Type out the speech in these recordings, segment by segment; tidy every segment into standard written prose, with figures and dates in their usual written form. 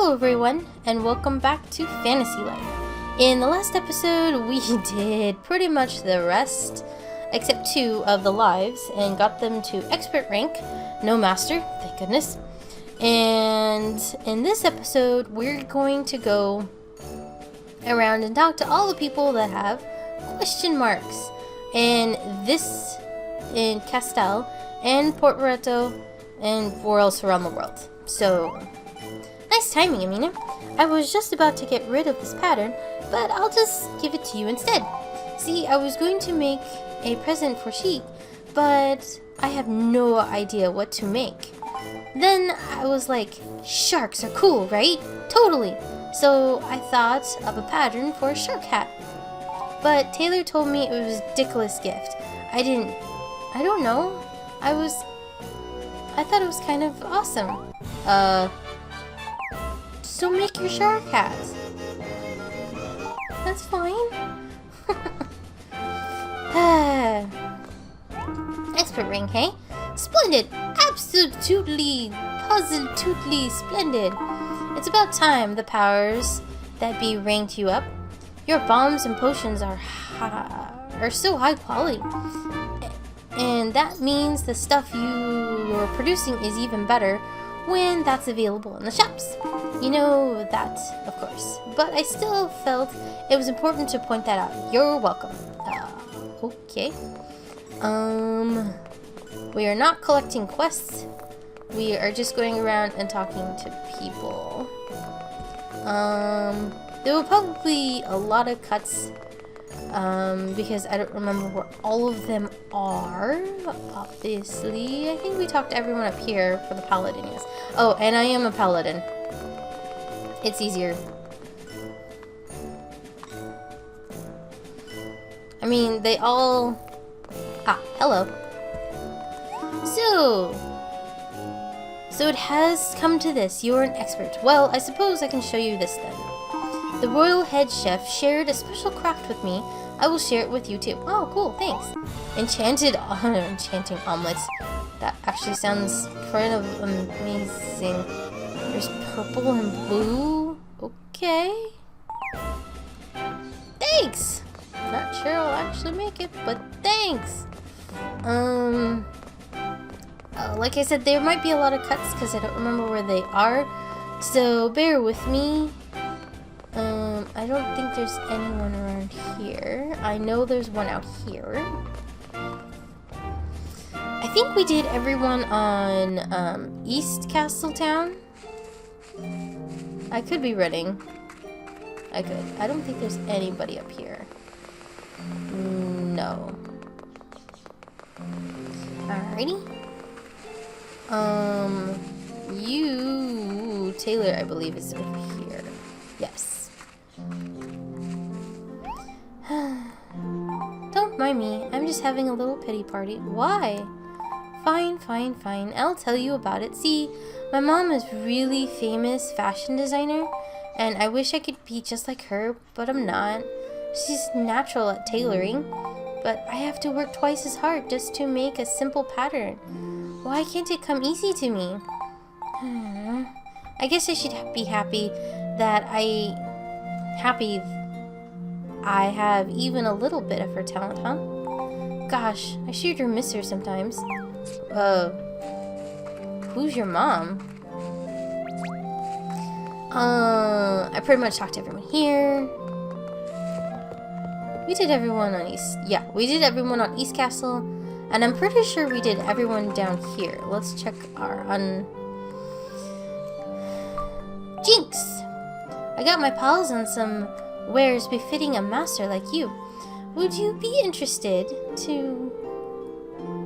Hello everyone, and welcome back to Fantasy Life. In the last episode, we did pretty much the rest, except 2 of the lives, and got them to expert rank, no master, thank goodness. And in this episode, we're going to go around and talk to all the people that have question marks. And this in Castell, and Port Loreto, and where else around the world. So, nice timing, Amina. I was just about to get rid of this pattern, but I'll just give it to you instead. See, I was going to make a present for Sheik, but I have no idea what to make. Then I was like, sharks are cool, right? Totally. So I thought of a pattern for a shark hat. But Taylor told me it was a ridiculous gift. I don't know. I thought it was kind of awesome. So make your shark hat. That's fine. Expert ring, hey? Splendid! Absolutely, positively splendid. It's about time the powers that be ranked you up. Your bombs and potions are so high quality. And that means the stuff you're producing is even better when that's available in the shops. You know that, of course. But I still felt it was important to point that out. You're welcome. Okay. We are not collecting quests. We are just going around and talking to people. There will probably be a lot of cuts. Because I don't remember where all of them are, obviously. I think we talked to everyone up here for the paladin, yes. Oh, and I am a paladin. It's easier. I mean, they all... Ah, hello. So it has come to this. You're an expert. Well, I suppose I can show you this then. The royal head chef shared a special craft with me. I will share it with you too. Oh, cool, thanks. Enchanting omelets. That actually sounds kind of amazing. There's purple and blue. Okay. Thanks. Not sure I'll actually make it, but thanks. Like I said, there might be a lot of cuts because I don't remember where they are. So bear with me. I don't think there's anyone around here. I know there's one out here. I think we did everyone on East Castle Town. I could be Reading. I could. I don't think there's anybody up here. No. Alrighty. You, Taylor, I believe, is over here. Yes. Don't mind me. I'm just having a little pity party. Why? Fine, fine, fine. I'll tell you about it. See, my mom is really famous fashion designer, and I wish I could be just like her, but I'm not. She's natural at tailoring, but I have to work twice as hard just to make a simple pattern. Why can't it come easy to me? I guess I should be happy that I have even a little bit of her talent, huh? Gosh, I sure do miss her sometimes. Who's your mom? I pretty much talked to everyone here. We did everyone on we did everyone on East Castle, and I'm pretty sure we did everyone down here. Let's check our Jinx! I got my pals on some wares befitting a master like you. Would you be interested to...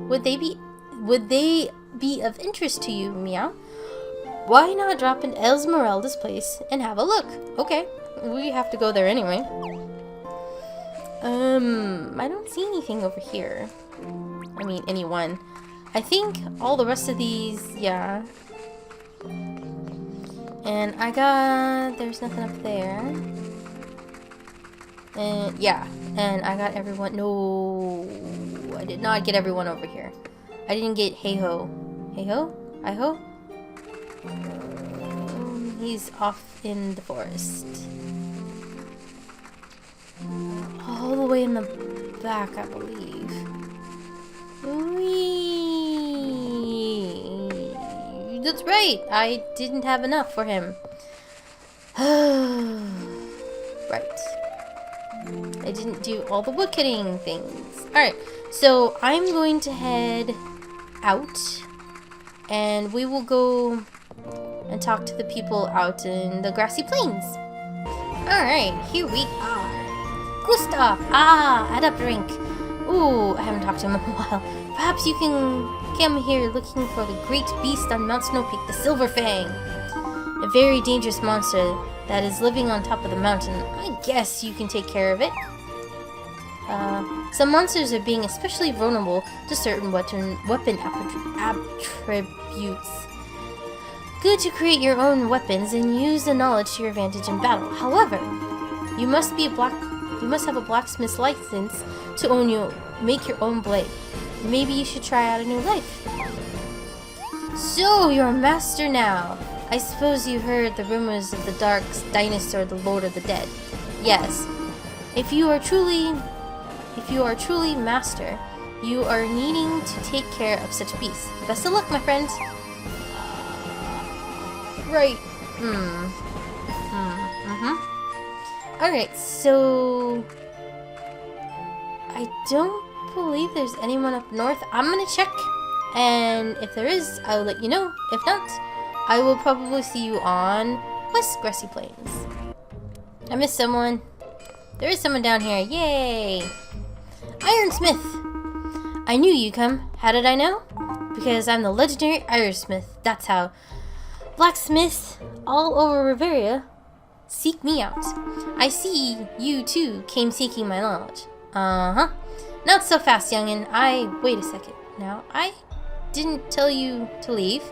Would they be of interest to you, Meow? Why not drop into Esmeralda's place and have a look? Okay, we have to go there anyway. I don't see anything over here. I mean, anyone. I think all the rest of these, yeah. And there's nothing up there. And yeah, and I got everyone. No, I did not get everyone over here. I didn't get Hey Ho. Hey Ho? I Ho? He's off in the forest. All the way in the back, I believe. Whee! That's right. I didn't have enough for him. Right. I didn't do all the woodcutting things. Alright, so I'm going to head out. And we will go and talk to the people out in the grassy plains. Alright, here we are. Gustav! Adept Rink. Ooh, I haven't talked to him in a while. Perhaps you can come here looking for the great beast on Mount Snow Peak, the Silver Fang. A very dangerous monster that is living on top of the mountain. I guess you can take care of it. Some monsters are being especially vulnerable to certain weapon attributes. Good to create your own weapons and use the knowledge to your advantage in battle. However, you must have a blacksmith's license to make your own blade. Maybe you should try out a new life. So, you're a master now. I suppose you heard the rumors of the Dark Dinosaur, the Lord of the Dead. Yes. If you are truly master, you are needing to take care of such beasts. Best of luck, my friend. Right. Alright, so I don't believe there's anyone up north. I'm gonna check, and if there is, I'll let you know. If not, I will probably see you on West Grassy Plains. I missed someone. There is someone down here. Yay! Ironsmith! I knew you'd come. How did I know? Because I'm the legendary Ironsmith. That's how. Blacksmiths all over Riveria seek me out. I see you too came seeking my knowledge. Not so fast, youngin'. Wait a second. Now, I didn't tell you to leave.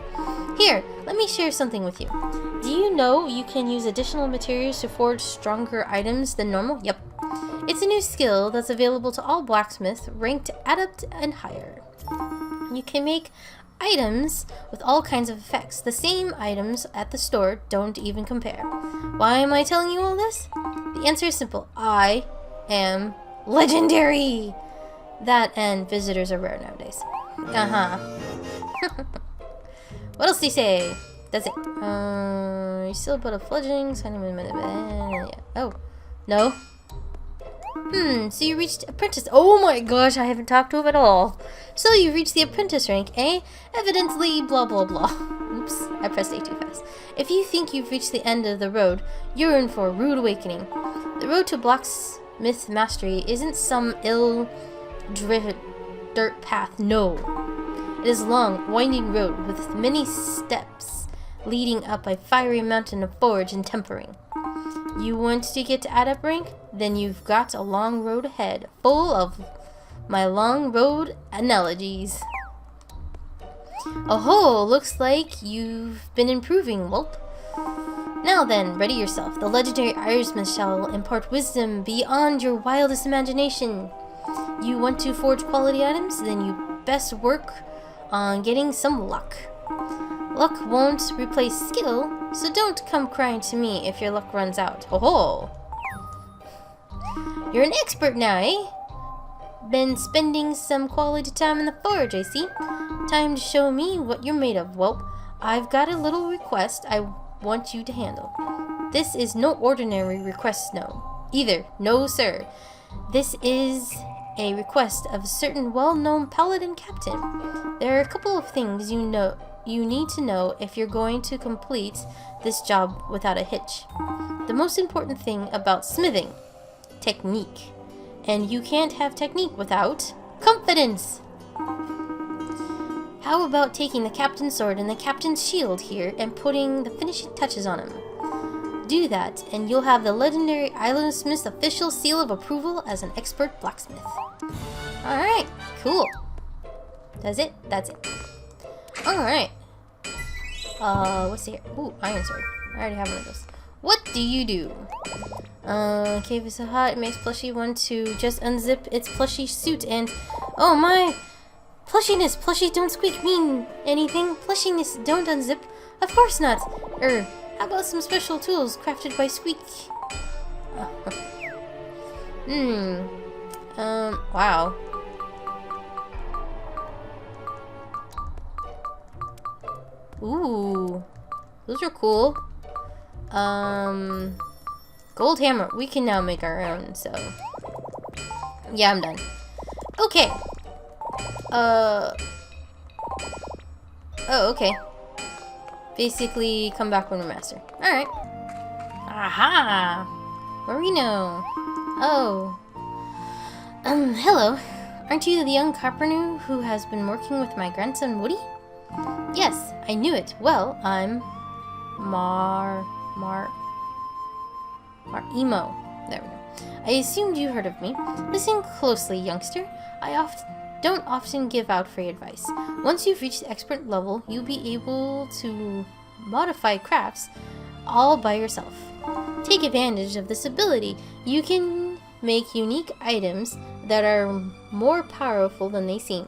Here, let me share something with you. Do you know you can use additional materials to forge stronger items than normal? Yep. It's a new skill that's available to all blacksmiths ranked adept and higher. You can make items with all kinds of effects. The same items at the store don't even compare. Why am I telling you all this? The answer is simple. I am legendary! That and visitors are rare nowadays. What else do you say? That's it. You're still about a fledgling. Yeah. Oh. No. So you reached apprentice. Oh my gosh, I haven't talked to him at all. So you reached the apprentice rank, eh? Evidently, blah blah blah. Oops, I pressed A too fast. If you think you've reached the end of the road, you're in for a rude awakening. The road to blacksmith mastery isn't some ill-driven dirt path, no. It is a long, winding road with many steps leading up a fiery mountain of forge and tempering. You want to get to adept rank? Then you've got a long road ahead, full of my long road analogies. Oh, looks like you've been improving, whelp. Now then, ready yourself. The legendary Irishman shall impart wisdom beyond your wildest imagination. You want to forge quality items? Then you best work on getting some luck. Luck won't replace skill, so don't come crying to me if your luck runs out. Ho ho! You're an expert now, eh? Been spending some quality time in the forge, I see. Time to show me what you're made of, whelp. I've got a little request I want you to handle. This is no ordinary request, no. Either. No, sir. This is a request of a certain well-known paladin captain. There are a couple of things you need to know if you're going to complete this job without a hitch. The most important thing about smithing, technique. And you can't have technique without confidence. How about taking the captain's sword and the captain's shield here and putting the finishing touches on him? Do that, and you'll have the legendary Ironsmith's official seal of approval as an expert blacksmith. Alright, cool. That's it? That's it. Alright. What's here? Ooh, iron sword. I already have one of those. What do you do? Cave is so hot, it makes Plushie want to just unzip its plushie suit and... Oh my! Plushiness! Plushies don't squeak mean anything. Plushiness don't unzip. Of course not. How about some special tools crafted by Squeak? Wow. Ooh, those are cool. Gold hammer. We can now make our own, so. Yeah, I'm done. Okay. Oh, okay. Basically, come back when we're master. Alright. Aha! Marino. Oh. Hello. Aren't you the young carpenter who has been working with my grandson Woody? Yes, I knew it. Well, I'm Emo. There we go. I assumed you heard of me. Listen closely, youngster. I don't often give out free advice. Once you've reached the expert level, you'll be able to modify crafts all by yourself. Take advantage of this ability. You can make unique items that are more powerful than they seem.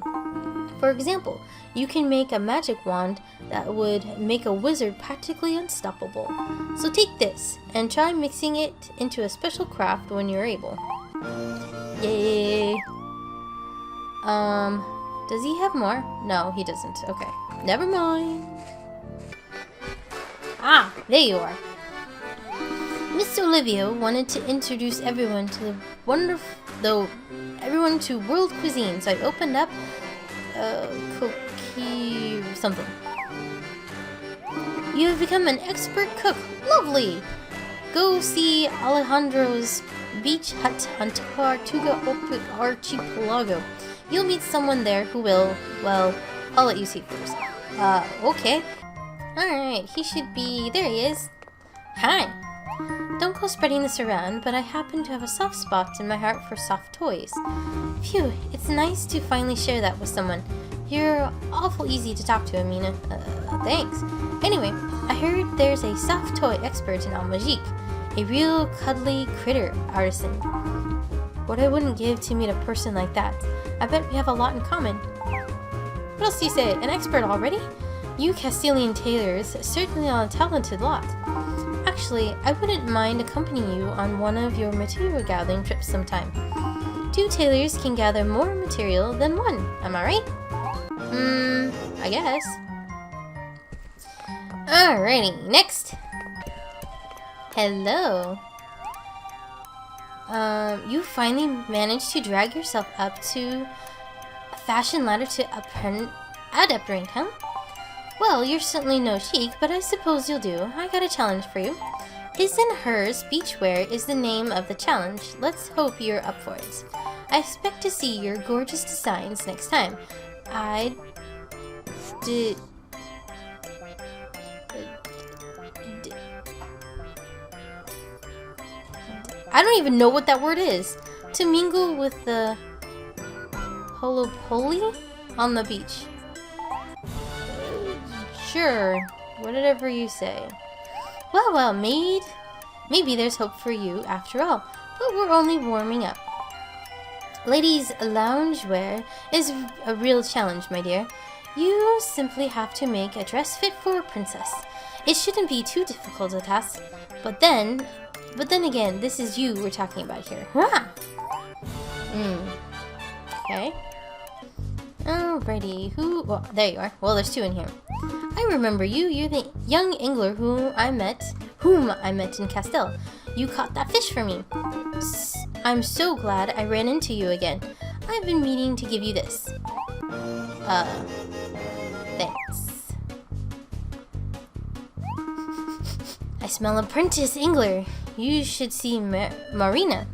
For example, you can make a magic wand that would make a wizard practically unstoppable. So take this and try mixing it into a special craft when you're able. Yay! Does he have more? No, he doesn't. Okay, never mind. Ah, there you are. Miss Olivia wanted to introduce everyone to everyone to world cuisine, so I opened up cookie something. You have become an expert cook. Lovely. Go see Alejandro's beach hut on Tortuga Archipelago. You'll meet someone there who will, well, I'll let you see first. Okay. Alright, he should be, there he is. Hi. Don't go spreading this around, but I happen to have a soft spot in my heart for soft toys. Phew, it's nice to finally share that with someone. You're awful easy to talk to, Amina. Thanks. Anyway, I heard there's a soft toy expert in Almagique. A real cuddly critter artisan. What I wouldn't give to meet a person like that. I bet we have a lot in common. What else do you say? An expert already? You Castilian tailors certainly are a talented lot. Actually, I wouldn't mind accompanying you on one of your material gathering trips sometime. 2 tailors can gather more material than one, am I right? I guess. Alrighty, next. Hello. You finally managed to drag yourself up to a fashion ladder to adept rank, huh? Well, you're certainly no chic, but I suppose you'll do. I got a challenge for you. His and Hers Beachwear is the name of the challenge. Let's hope you're up for it. I expect to see your gorgeous designs next time. I don't even know what that word is. To mingle with the holopoli on the beach. Sure, whatever you say. Well, maybe there's hope for you after all, but we're only warming up. Ladies' loungewear is a real challenge, my dear. You simply have to make a dress fit for a princess. It shouldn't be too difficult a task, but then again, this is you we're talking about here. Okay. Alrighty, well, there you are. Well, there's 2 in here. I remember you. You're the young angler whom I met in Castell. You caught that fish for me. I'm so glad I ran into you again. I've been meaning to give you this. Thanks. I smell apprentice angler. You should see Marina.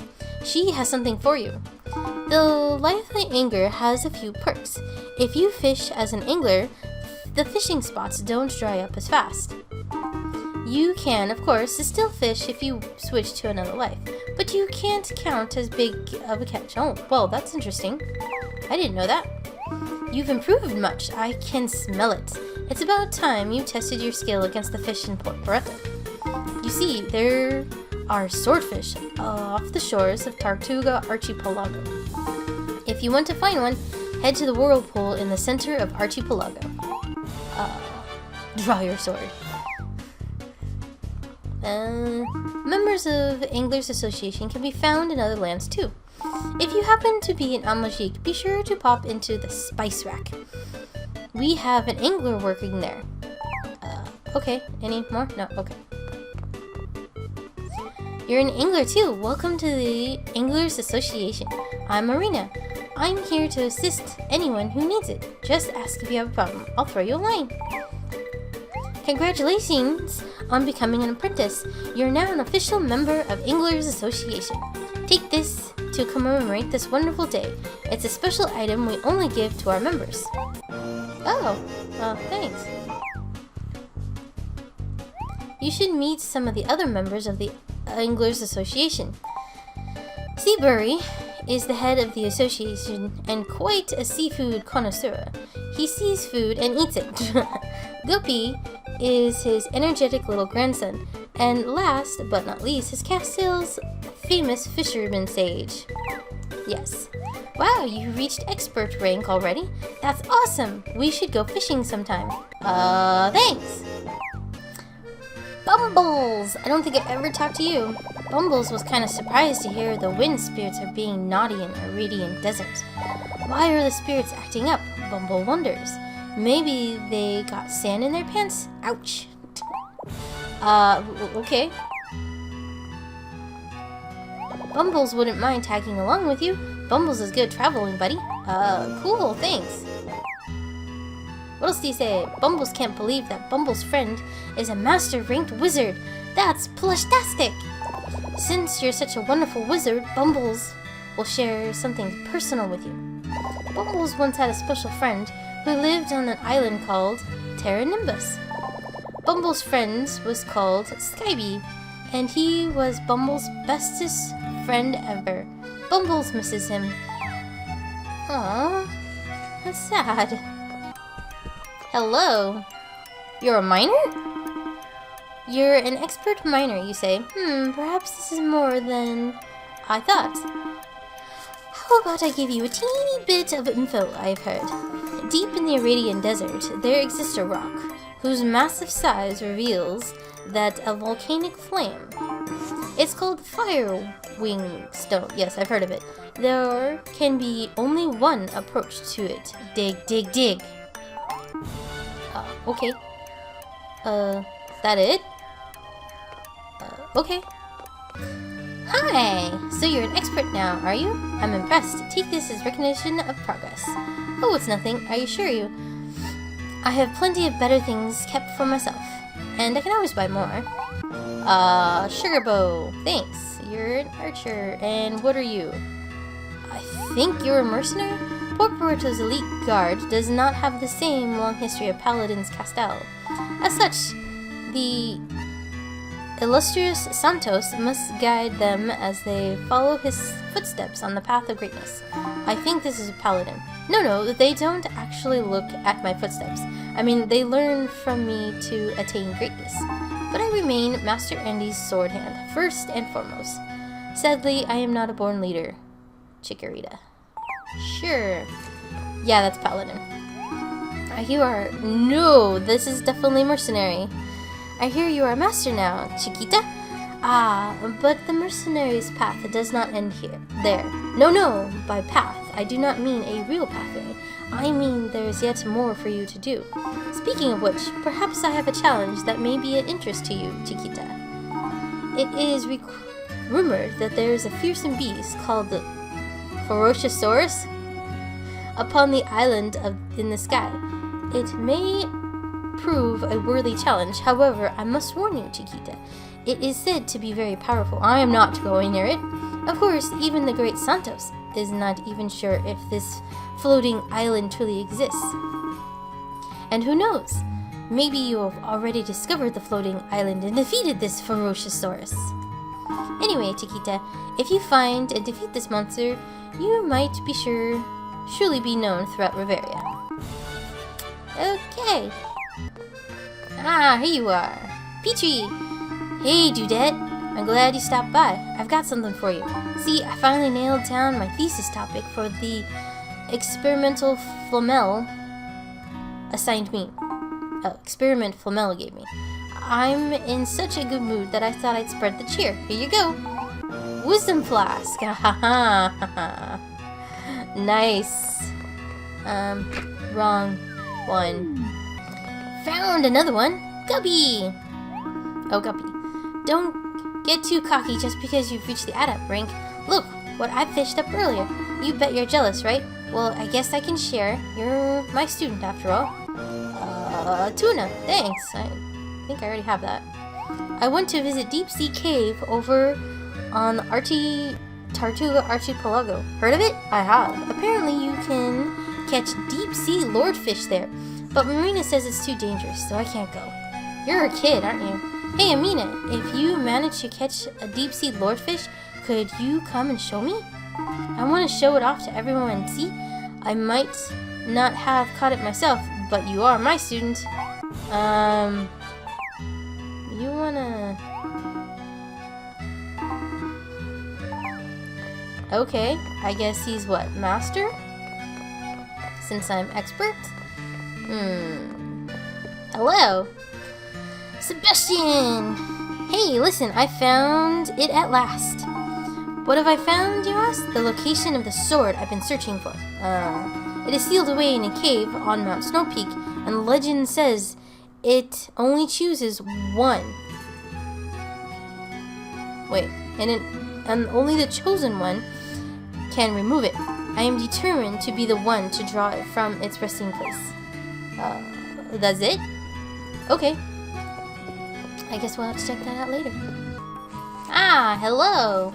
She has something for you. The lively angler has a few perks. If you fish as an angler, the fishing spots don't dry up as fast. You can, of course, still fish if you switch to another life, but you can't count as big of a catch. Oh, well, that's interesting. I didn't know that. You've improved much. I can smell it. It's about time you tested your skill against the fish in Port Barreto. You see, there are swordfish off the shores of Tortuga Archipelago. If you want to find one, head to the whirlpool in the center of Archipelago. Draw your sword. Members of the Anglers Association can be found in other lands too. If you happen to be in Amajik, be sure to pop into the Spice Rack. We have an angler working there. Okay. Any more? No, okay. You're an angler too. Welcome to the Anglers Association. I'm Marina. I'm here to assist anyone who needs it. Just ask if you have a problem. I'll throw you a line. Congratulations on becoming an apprentice. You're now an official member of Anglers Association. Take this to commemorate this wonderful day. It's a special item we only give to our members. Oh, thanks. You should meet some of the other members of the Anglers Association. Seabury is the head of the association and quite a seafood connoisseur. He sees food and eats it. Guppy is his energetic little grandson. And last but not least, his castle's famous fisherman sage. Yes. Wow, you reached expert rank already? That's awesome! We should go fishing sometime. Thanks! Bumbles! I don't think I ever talked to you. Bumbles was kind of surprised to hear the wind spirits are being naughty in Iridian Desert. Why are the spirits acting up? Bumble wonders. Maybe they got sand in their pants? Ouch. Okay. Bumbles wouldn't mind tagging along with you. Bumbles is good traveling, buddy. Cool, thanks. What else do you say? Bumbles can't believe that Bumbles' friend is a master-ranked wizard. That's plushtastic! Since you're such a wonderful wizard, Bumbles will share something personal with you. Bumbles once had a special friend who lived on an island called Terra Nimbus. Bumbles' friend was called Skybee, and he was Bumbles' bestest friend ever. Bumbles misses him. Aww, that's sad. Hello. You're a miner? You're an expert miner, you say. Perhaps this is more than I thought. How about I give you a teeny bit of info I've heard? Deep in the Iridian Desert, there exists a rock whose massive size reveals that a volcanic flame. It's called Fire Wing Stone. Yes, I've heard of it. There can be only one approach to it. Dig, dig, dig. Okay. That it? Okay. Hi! So you're an expert now, are you? I'm impressed. Take this as recognition of progress. Oh, it's nothing. Are you sure you? I have plenty of better things kept for myself. And I can always buy more. Sugar bow. Thanks. You're an archer. And what are you? I think you're a mercenary? Port Puerto's elite guard does not have the same long history of Paladin's Castel. As such, the illustrious Santos must guide them as they follow his footsteps on the path of greatness. I think this is a paladin. No, they don't actually look at my footsteps. I mean, they learn from me to attain greatness. But I remain Master Andy's sword hand, first and foremost. Sadly, I am not a born leader. Chikorita. Sure. Yeah, that's paladin. You are... No, this is definitely mercenary. I hear you are a master now, Chiquita. But the mercenary's path does not end here. There. No, by path, I do not mean a real pathway. I mean there is yet more for you to do. Speaking of which, perhaps I have a challenge that may be of interest to you, Chiquita. It is rumored that there is a fearsome beast called the Ferociosaurus upon the island in the sky. It may prove a worthy challenge. However, I must warn you, Chiquita. It is said to be very powerful. I am not going near it. Of course, even the great Santos is not even sure if this floating island truly exists. And who knows? Maybe you have already discovered the floating island and defeated this Ferociosaurus. Anyway, Chiquita, if you find and defeat this monster, you might be surely be known throughout Riveria. Okay. Here you are. Peachy! Hey, Dudette. I'm glad you stopped by. I've got something for you. See, I finally nailed down my thesis topic for the experimental Flamel assigned me. Experiment Flamel gave me. I'm in such a good mood that I thought I'd spread the cheer. Here you go. Wisdom flask. Nice. Wrong one. Found another one. Guppy. Oh, Guppy. Don't get too cocky just because you've reached the adept rank. Look what I fished up earlier. You bet you're jealous, right? Well, I guess I can share. You're my student after all. Tuna. Thanks. I think I already have that. I went to visit Deep Sea Cave over on the Tortuga Archipelago. Heard of it? I have. Apparently you can catch deep sea lordfish there, but Marina says it's too dangerous, so I can't go. You're a kid, aren't you? Hey, Amina, if you manage to catch a deep sea lordfish, could you come and show me? I want to show it off to everyone and see. I might not have caught it myself, but you are my student. You wanna... Okay, I guess he's what, master? Since I'm expert? Hello? Sebastian! Hey, listen, I found it at last. What have I found, you ask? The location of the sword I've been searching for. It is sealed away in a cave on Mount Snow Peak, and legend says it only chooses one. Wait, and only the chosen one can remove it. I am determined to be the one to draw it from its resting place. That's it? Okay. I guess we'll have to check that out later. Ah, hello!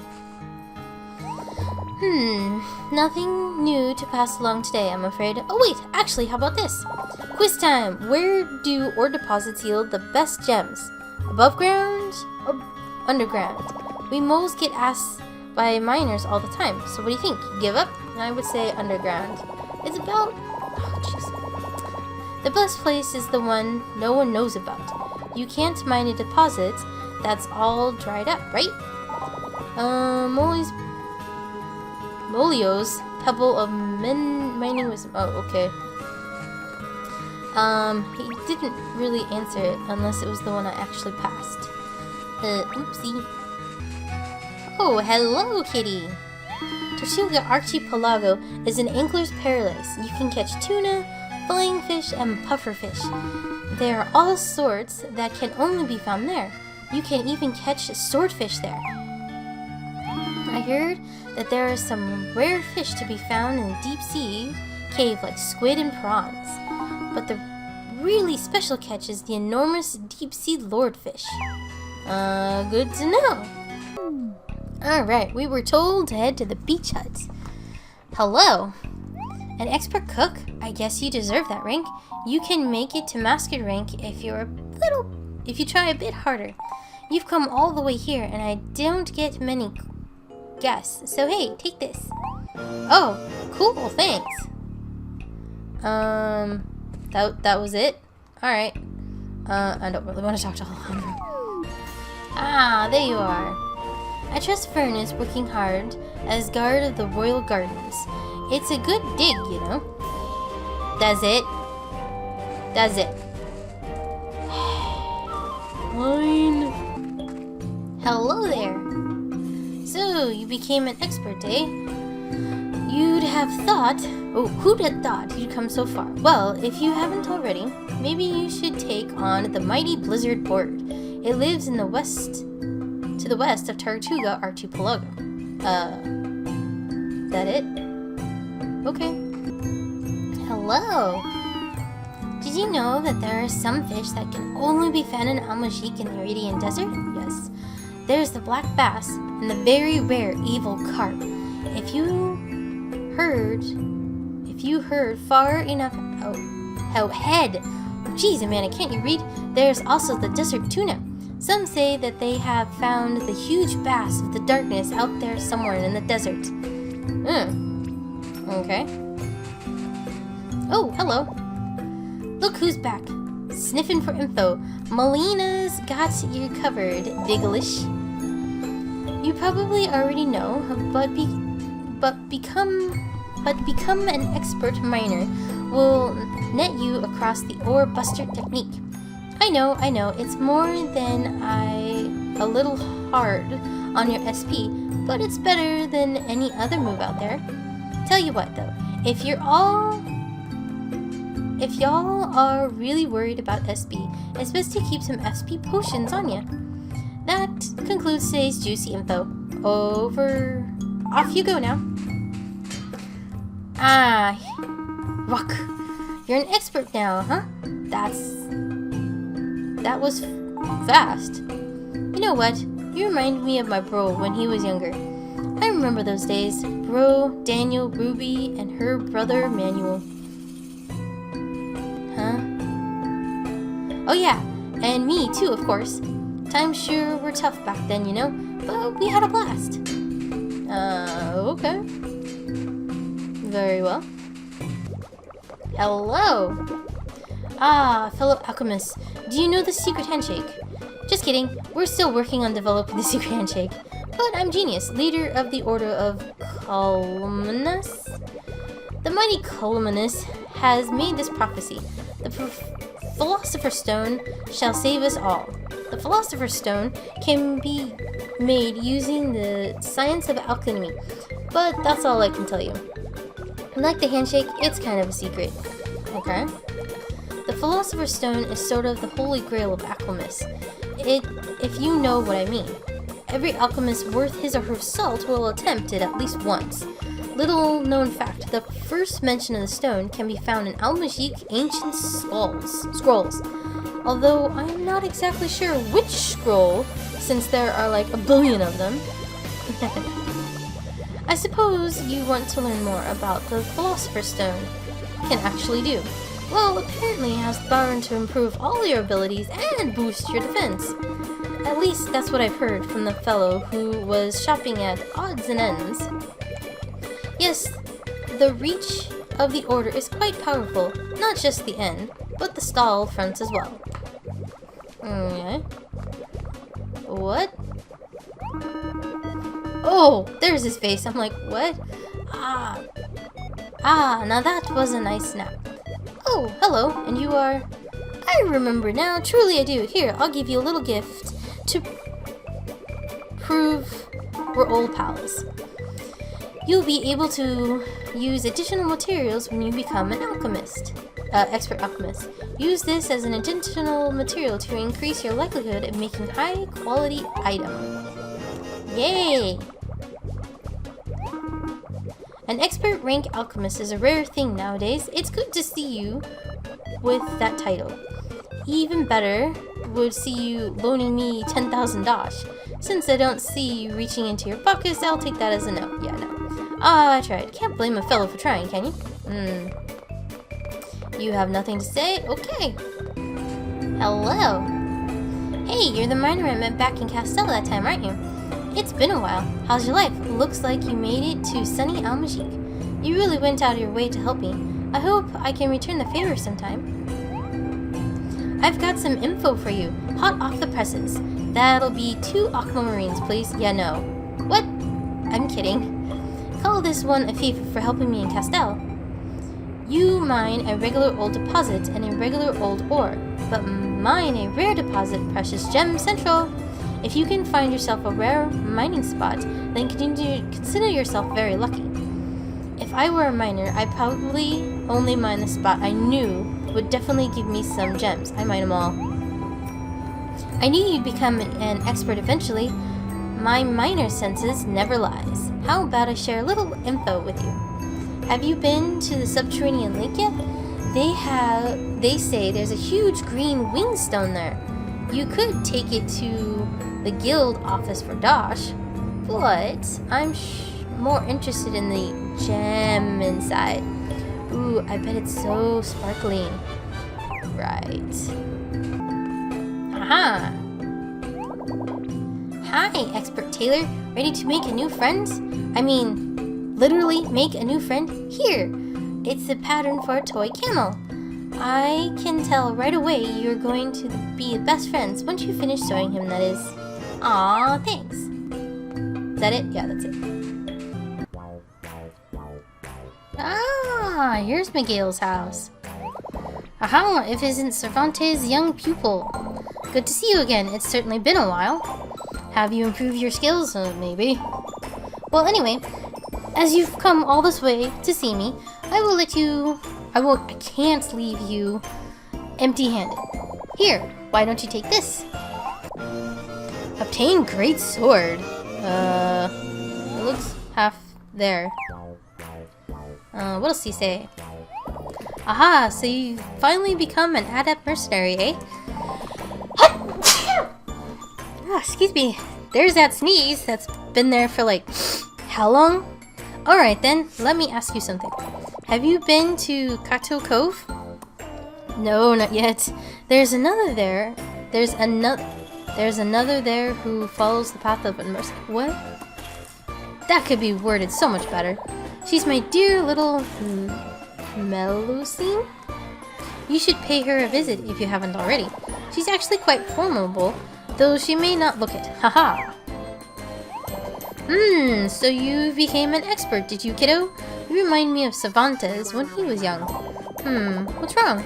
Nothing new to pass along today, I'm afraid. Oh wait, actually, how about this? Quiz time! Where do ore deposits yield the best gems? Above ground or underground? We moles get asked by miners all the time, so what do you think? Give up? I would say underground. It's about... oh, jeez. The best place is the one no one knows about. You can't mine a deposit that's all dried up, right? Molio's Pebble of Mining Wisdom. Oh, okay. He didn't really answer it unless it was the one I actually passed. Oopsie. Oh, hello, kitty. Tortuga Archipelago is an angler's paradise. You can catch tuna, flying fish, and pufferfish. There are all sorts that can only be found there. You can even catch swordfish there. I heard that there are some rare fish to be found in the deep sea cave like squid and prawns. But the really special catch is the enormous deep sea lordfish. Good to know. Alright, we were told to head to the beach hut. Hello. An expert cook? I guess you deserve that rank. You can make it to master rank if you try a bit harder. You've come all the way here and I don't get many guests. So hey, take this. Oh, cool, thanks. That was it? Alright. I don't really want to talk to Alejandro. Ah, there you are. I trust Fern is working hard as guard of the royal gardens. It's a good dig, you know. Does it? Does it? Fine. Hello there. So, you became an expert, eh? You'd have thought... oh, who'd have thought you'd come so far? Well, if you haven't already, maybe you should take on the mighty blizzard bird. It lives in the west... to the west of Tortuga Archipelago. That it? Okay. Hello! Did you know that there are some fish that can only be found in Al-Majik in the Arabian Desert? Yes. There's the black bass and the very rare evil carp. If you heard far enough ahead, geez, Amanda, can't you read? There's also the desert tuna. Some say that they have found the huge bass of the darkness out there somewhere in the desert. Okay. Oh, hello. Look who's back. Sniffing for info. Melina's got you covered, Diggleish. You probably already know, but become an expert miner will net you across the ore buster technique. I know, it's more than a little hard on your SP, but it's better than any other move out there. Tell you what though, if y'all are really worried about SP, it's best to keep some SP potions on you. That concludes today's juicy info. Off you go now. Ah, Rock, you're an expert now, huh? That was fast. You know what? You remind me of my bro when he was younger. I remember those days. Bro, Daniel, Ruby, and her brother Manuel. Huh? Oh yeah, and me too, of course. Times sure were tough back then, you know, but we had a blast. Okay. Very well. Hello! Ah, fellow alchemists, do you know the secret handshake? Just kidding, we're still working on developing the secret handshake. But I'm Genius, leader of the Order of Columnus. The mighty Columnus has made this prophecy. The Philosopher's Stone shall save us all. The Philosopher's Stone can be made using the science of alchemy, but that's all I can tell you. Like the handshake, it's kind of a secret. Okay? The Philosopher's Stone is sort of the holy grail of alchemists. If you know what I mean. Every alchemist worth his or her salt will attempt it at least once. Little known fact, the first mention of the stone can be found in Al-Majik's ancient scrolls. Although I am not exactly sure which scroll, since there are like a billion of them. I suppose you want to learn more about the Philosopher's Stone can actually do. Well, apparently it has the power to improve all your abilities and boost your defense. At least that's what I've heard from the fellow who was shopping at Odds and Ends. Yes, the reach of the order is quite powerful, not just the end, but the stall fronts as well. Okay. What? Oh, there's his face. I'm like, what? Now that was a nice snap. Oh, hello, and you are... I remember now, truly I do. Here, I'll give you a little gift to prove we're old pals. You'll be able to use additional materials when you become an expert alchemist. Use this as an additional material to increase your likelihood of making high quality items. Yay! An expert rank alchemist is a rare thing nowadays. It's good to see you with that title. Even better would see you loaning me 10,000 dosh. Since I don't see you reaching into your pockets, I'll take that as a no. Yeah, no. I tried. Can't blame a fellow for trying, can you? You have nothing to say? Okay. Hello. Hey, you're the miner I met back in Castell that time, aren't you? It's been a while. How's your life? Looks like you made it to sunny Al-Majik. You really went out of your way to help me. I hope I can return the favor sometime. I've got some info for you, hot off the presses. That'll be 2 aquamarines, please. Yeah, no. What? I'm kidding. Call this one a favor for helping me in Castell. You mine a regular old deposit and a regular old ore, but mine a rare deposit, precious gem central. If you can find yourself a rare mining spot, then consider yourself very lucky. If I were a miner, I'd probably only mine the spot I knew would definitely give me some gems. I mine them all. I knew you'd become an expert eventually. My miner senses never lies. How about I share a little info with you? Have you been to the subterranean lake yet? They say there's a huge green wingstone there. You could take it to the guild office for dosh, but I'm more interested in the gem inside. Ooh, I bet it's so sparkling. Right. Aha! Hi, expert tailor. Ready to make a new friend? I mean, literally make a new friend? Here! It's a pattern for a toy camel. I can tell right away you're going to be best friends once you finish sewing him, that is. Aw, thanks. Is that it? Yeah, that's it. Ah, here's Miguel's house. Aha, if it isn't Cervantes' young pupil. Good to see you again. It's certainly been a while. Have you improved your skills? Maybe. Well, anyway, as you've come all this way to see me, I can't leave you empty-handed. Here, why don't you take this? Obtain great sword. It looks half there. What else do you say? Aha, so you finally become an adept mercenary, eh? Excuse me. There's that sneeze that's been there for like, how long? Alright then, let me ask you something. Have you been to Kato Cove? No, not yet. There's another there. There's another there who follows the path of mercy. What? That could be worded so much better. She's my dear little Melusine? You should pay her a visit if you haven't already. She's actually quite formidable, though she may not look it. Haha. So you became an expert, did you, kiddo? You remind me of Cervantes when he was young. What's wrong?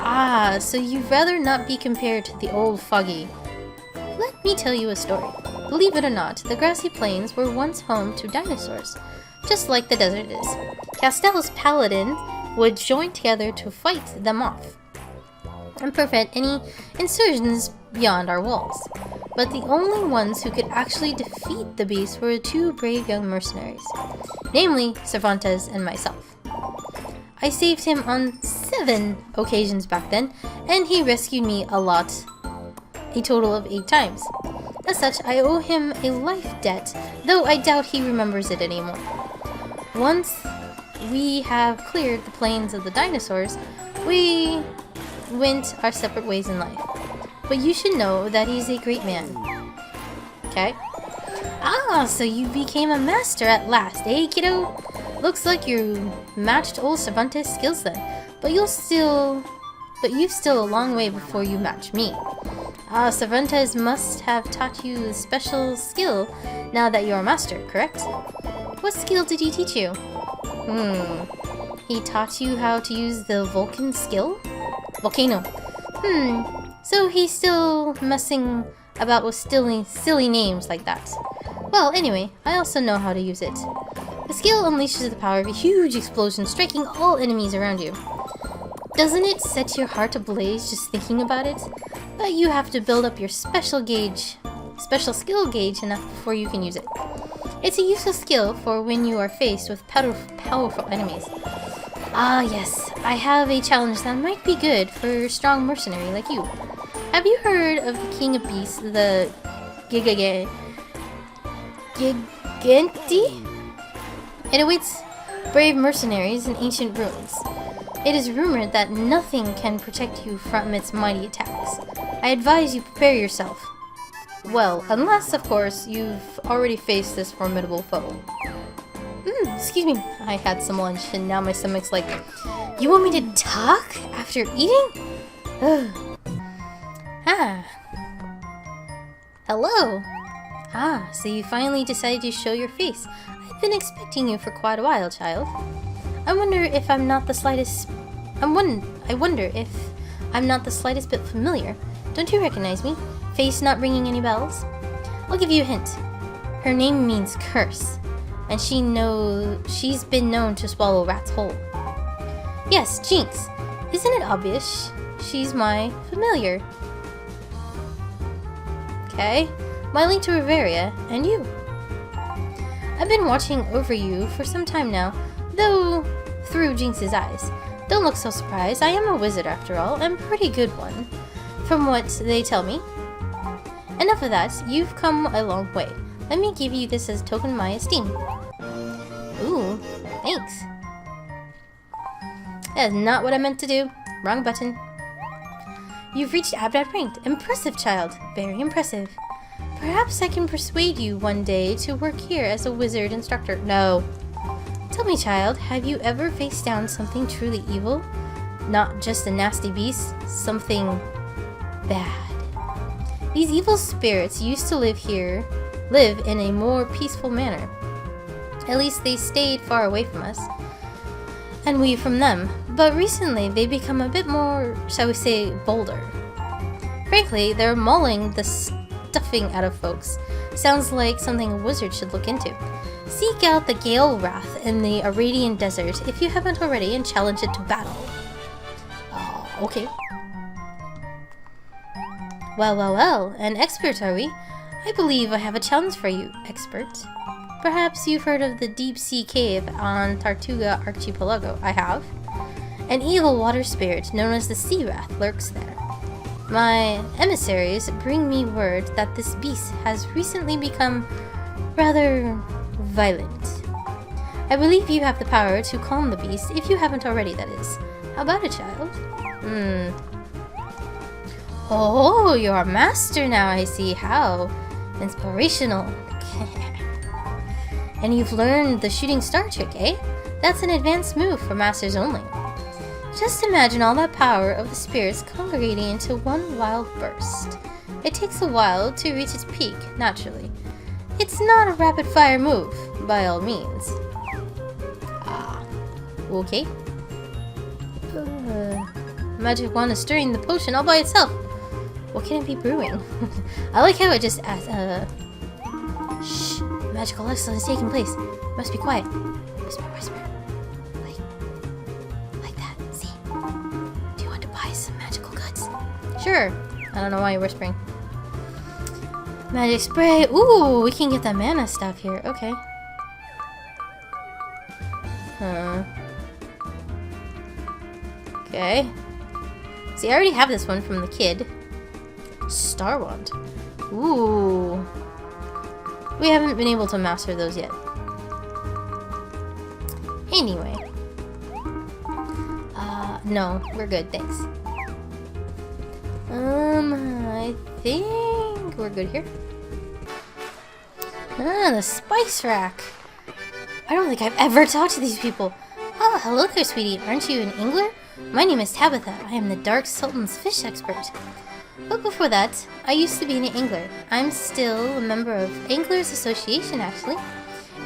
Ah, so you'd rather not be compared to the old foggy. Let me tell you a story. Believe it or not, the grassy plains were once home to dinosaurs, just like the desert is. Castel's paladins would join together to fight them off and prevent any insurgents beyond our walls. But the only ones who could actually defeat the beast were two brave young mercenaries, namely Cervantes and myself. I saved him on 7 occasions back then, and he rescued me a total of 8 times. As such, I owe him a life debt, though I doubt he remembers it anymore. Once we have cleared the plains of the dinosaurs, we went our separate ways in life. But you should know that he's a great man. Okay? Ah, so you became a master at last, eh, kiddo? Looks like you matched old Cervantes' skills then. But you've still a long way before you match me. Ah, Cervantes must have taught you a special skill now that you're a master, correct? What skill did he teach you? He taught you how to use the Vulcan skill? Volcano. So he's still messing about with silly names like that. Well, anyway, I also know how to use it. The skill unleashes the power of a huge explosion, striking all enemies around you. Doesn't it set your heart ablaze just thinking about it? But you have to build up your special skill gauge enough before you can use it. It's a useful skill for when you are faced with powerful enemies. Ah yes, I have a challenge that might be good for a strong mercenary like you. Have you heard of the King of Beasts, the Giganti? It awaits brave mercenaries in ancient ruins. It is rumored that nothing can protect you from its mighty attacks. I advise you prepare yourself. Well, unless, of course, you've already faced this formidable foe. Excuse me. I had some lunch and now my stomach's like, you want me to talk after eating? Hello. So you finally decided to show your face. I've been expecting you for quite a while, child. I wonder if I'm not the slightest bit familiar. Don't you recognize me? Face not ringing any bells? I'll give you a hint. Her name means curse, and she's been known to swallow rats whole. Yes, Jinx. Isn't it obvious? She's my familiar. Okay. My link to Riveria, and you. I've been watching over you for some time now, though through Jinx's eyes. Don't look so surprised. I am a wizard after all, and a pretty good one, from what they tell me. Enough of that. You've come a long way. Let me give you this as a token of my esteem. Ooh, thanks. That is not what I meant to do. Wrong button. You've reached Adept rank. Impressive, child. Very impressive. Perhaps I can persuade you one day to work here as a wizard instructor. No. Tell me, child, have you ever faced down something truly evil? Not just a nasty beast, something bad. These evil spirits used to live in a more peaceful manner. At least they stayed far away from us, and we from them. but recently they've become a bit more, shall we say, bolder. Frankly, they're mauling the stuffing out of folks. Sounds like something a wizard should look into. Seek out the Gale Wrath in the Aradian Desert if you haven't already and challenge it to battle. Okay. Well, an expert are we? I believe I have a challenge for you, expert. Perhaps you've heard of the deep sea cave on Tortuga Archipelago. I have. An evil water spirit known as the Sea Wrath lurks there. My emissaries bring me word that this beast has recently become rather violent. I believe you have the power to calm the beast, if you haven't already, that is. How about it, child? Oh, you're a master now, I see. How inspirational. And you've learned the shooting star trick, eh? That's an advanced move for masters only. Just imagine all that power of the spirits congregating into one wild burst. It takes a while to reach its peak, naturally. It's not a rapid-fire move, by all means. Okay. Magic wand is stirring the potion all by itself. What can it be brewing? I like how it just asks, shh, magical excellence is taking place. Must be quiet. Whisper, whisper. Like that. See? Do you want to buy some magical goods? Sure. I don't know why you're whispering. Magic spray. Ooh, we can get that mana stuff here. Okay. Okay. See, I already have this one from the kid. Star wand. Ooh. We haven't been able to master those yet. Anyway. No, we're good, thanks. I think we're good here. The spice rack. I don't think I've ever talked to these people. Oh, hello there, sweetie. Aren't you an angler? My name is Tabitha. I am the Dark Sultan's fish expert. But before that, I used to be an angler. I'm still a member of Anglers Association, actually.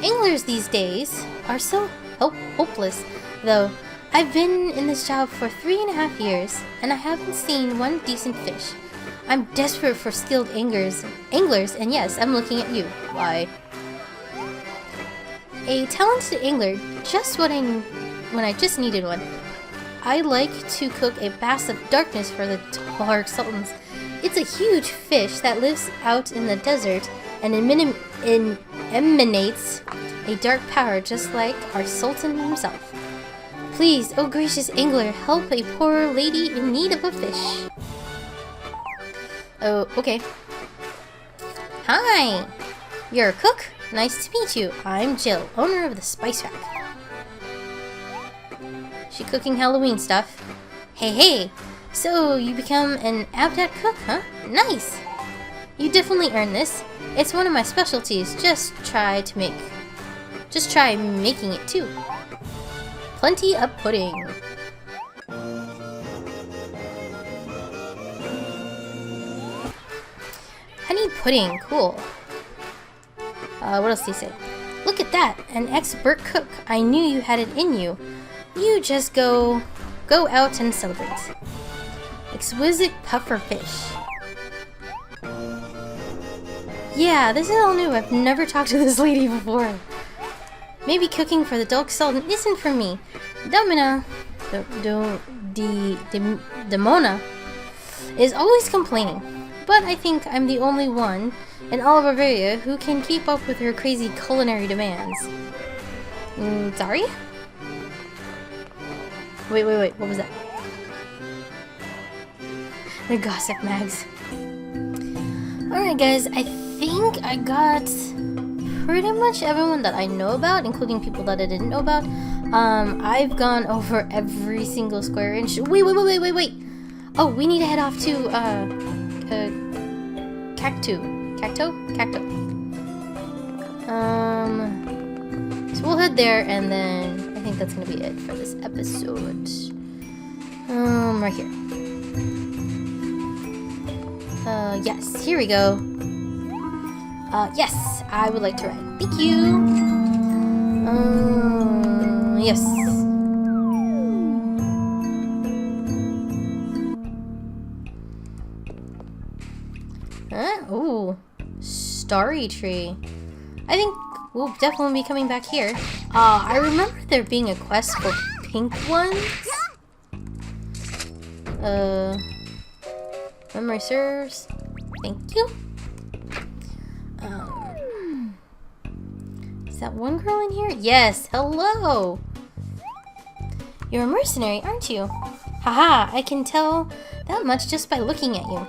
Anglers these days are so hopeless, though. I've been in this job for 3.5 years, and I haven't seen one decent fish. I'm desperate for skilled anglers, and yes, I'm looking at you. Why? A talented angler, just when I just needed one. I like to cook a bass of darkness for the Dark Sultans. It's a huge fish that lives out in the desert and emanates a dark power just like our Sultan himself. Please, oh gracious angler, help a poor lady in need of a fish. Oh, okay. Hi! You're a cook? Nice to meet you. I'm Jill, owner of the Spice Rack. She cooking Halloween stuff. Hey! So, you become an adept cook, huh? Nice! You definitely earned this. It's one of my specialties. Just try making it too. Plenty of pudding. Honey pudding, cool. What else do you say? Look at that, an expert cook. I knew you had it in you. You just go out and celebrate. Exquisite puffer fish. Yeah, this is all new. I've never talked to this lady before. Maybe cooking for the Dark Sultan isn't for me. Demona is always complaining. But I think I'm the only one in all of Bavaria who can keep up with her crazy culinary demands. Sorry? Wait, what was that? The gossip mags. Alright guys, I think I got pretty much everyone that I know about, including people that I didn't know about. I've gone over every single square inch. Wait. Oh, we need to head off to, Cacto. So we'll head there, and then I think that's gonna be it for this episode. Right here. Yes, here we go. Yes, I would like to ride. Thank you. Yes. Starry Tree. I think we'll definitely be coming back here. I remember there being a quest for pink ones. Memory serves. Thank you. Is that one girl in here? Yes, hello! You're a mercenary, aren't you? Haha, I can tell that much just by looking at you.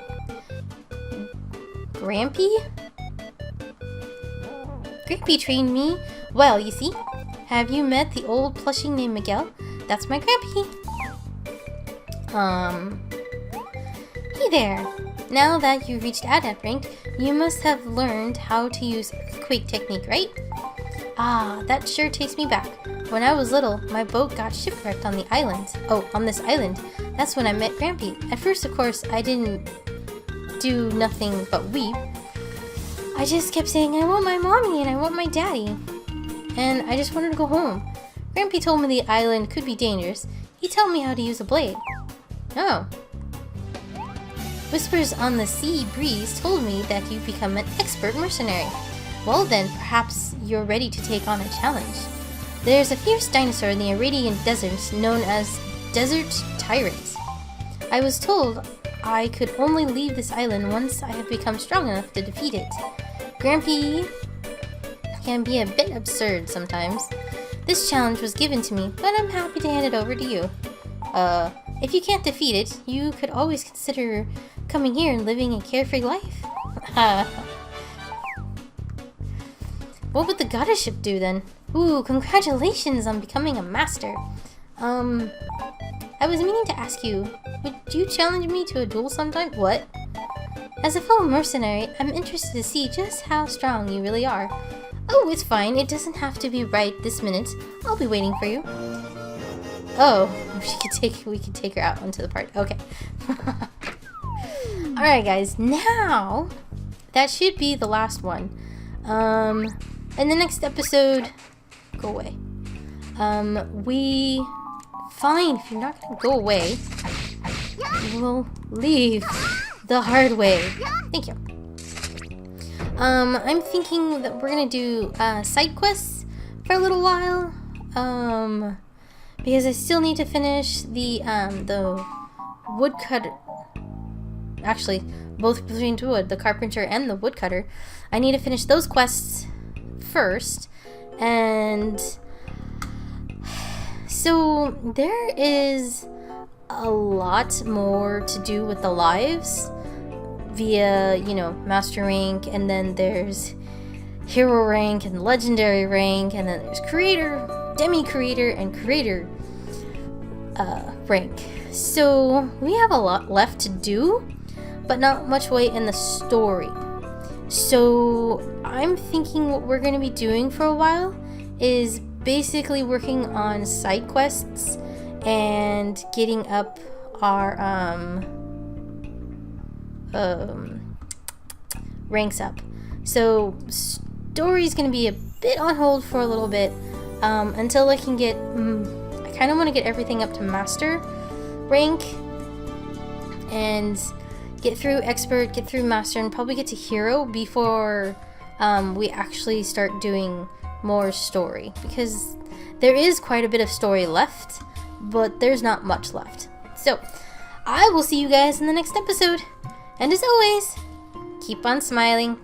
Grampy? Grampy trained me. Well, you see. Have you met the old plushing named Miguel? That's my Grampy. Hey there. Now that you've reached Adept rank, you must have learned how to use Earthquake technique, right? Ah, that sure takes me back. When I was little, my boat got shipwrecked on the island. Oh, on this island. That's when I met Grampy. At first, of course, I didn't do nothing but weep. I just kept saying, I want my mommy and I want my daddy. And I just wanted to go home. Grampy told me the island could be dangerous. He told me how to use a blade. Oh. Whispers on the sea breeze told me that you've become an expert mercenary. Well then, perhaps you're ready to take on a challenge. There's a fierce dinosaur in the Arabian desert known as Desert Tyrant. I was told I could only leave this island once I have become strong enough to defeat it. Grampy can be a bit absurd sometimes. This challenge was given to me, but I'm happy to hand it over to you. If you can't defeat it, you could always consider coming here and living a carefree life. What would the goddess ship do then? Ooh, congratulations on becoming a master. I was meaning to ask you, would you challenge me to a duel sometime? What? As a fellow mercenary, I'm interested to see just how strong you really are. Oh, it's fine. It doesn't have to be right this minute. I'll be waiting for you. Oh, we could take her out onto the party. Okay. Alright guys, now that should be the last one. In the next episode, go away. Fine, if you're not gonna go away, we'll leave the hard way. Thank you. I'm thinking that we're gonna do side quests for a little while. Because I still need to finish the woodcutter. Actually, both between two wood, the carpenter and the woodcutter. I need to finish those quests first, and so there is a lot more to do with the lives via, you know, master rank, and then there's hero rank and legendary rank, and then there's creator, demi-creator, and creator rank. So we have a lot left to do, but not much way in the story. So I'm thinking what we're going to be doing for a while is basically working on side quests and getting up our ranks up. So story's going to be a bit on hold for a little bit until I can get I kind of want to get everything up to master rank and get through expert, get through master, and probably get to hero before we actually start doing more story, because there is quite a bit of story left, but there's not much left. So I will see you guys in the next episode, and as always, keep on smiling.